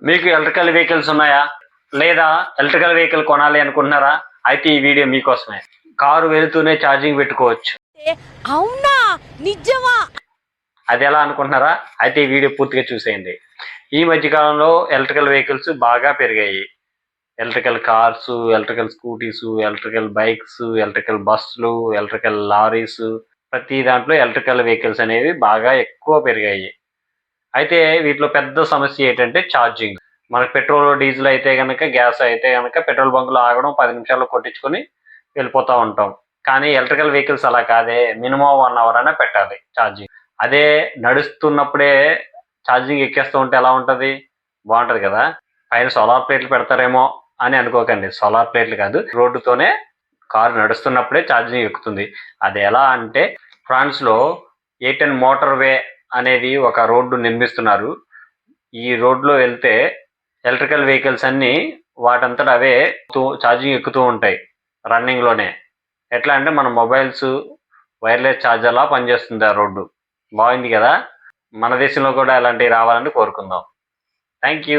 మీకు electrical vehicles ఉన్నాయా? లేదా ఎలక్ట్రికల్ వెహికల్ కొనాలి అనుకుంటున్నారా? అయితే ఈ వీడియో మీకోసమే. కారు వెళ్తూనే ఛార్జింగ్ పెట్టుకోవచ్చు. అవునా? నిజమా? అది ఎలా అనుకుంటున్నారా? అయితే ఈ వీడియో పూర్తిగా చూసేయండి. ఈ మధ్య కాలంలో ఎలక్ట్రికల్ వెహికల్స్ బాగా పెరిగాయి. Electrical cars, electrical scooties, electrical bikes, electrical బస్సులు, ఎలక్ట్రికల్ లారీస్, ప్రతి దాంట్లో ఎలక్ట్రికల్ వెహికల్స్ అనేవి బాగా ఎక్కువ పెరిగాయి. అయితే వీటిలో పెద్ద సమస్య ఏంటంటే ఛార్జింగ్. మనకు పెట్రోల్, డీజిల్ అయితే గనక, గ్యాస్ అయితే గనక పెట్రోల్ బంకులో ఆగడం, 10 నిమిషాల్లో కొట్టించుకొని వెళ్ళిపోతా ఉంటాం. కానీ ఎలక్ట్రికల్ వెహికల్స్ అలా కాదే, మినిమం 1 అవర్ అయినా పెట్టాలి ఛార్జింగ్. అదే నడుస్తున్నప్పుడే ఛార్జింగ్ ఎక్కేస్తూ ఉంటే ఎలా ఉంటుంది? బాగుంటుంది కదా. పైన సోలార్ ప్లేట్లు పెడతారేమో అని అనుకోకండి. సోలార్ ప్లేట్లు కాదు, రోడ్డుతోనే కారు నడుస్తున్నప్పుడే ఛార్జింగ్ ఎక్కుతుంది. అది ఎలా అంటే, ఫ్రాన్స్లో A10 మోటార్ వే అనేది ఒక రోడ్డు నిర్మిస్తున్నారు. ఈ రోడ్లో వెళ్తే ఎలక్ట్రికల్ వెహికల్స్ అన్నీ వాటంతట అవే ఛార్జింగ్ ఎక్కుతూ ఉంటాయి రన్నింగ్లోనే. ఎట్లా అంటే మన మొబైల్స్ వైర్లెస్ ఛార్జర్లా పనిచేస్తుంది ఆ రోడ్డు. బాగుంది కదా. మన దేశంలో కూడా ఇలాంటివి రావాలని కోరుకుందాం. Thank you.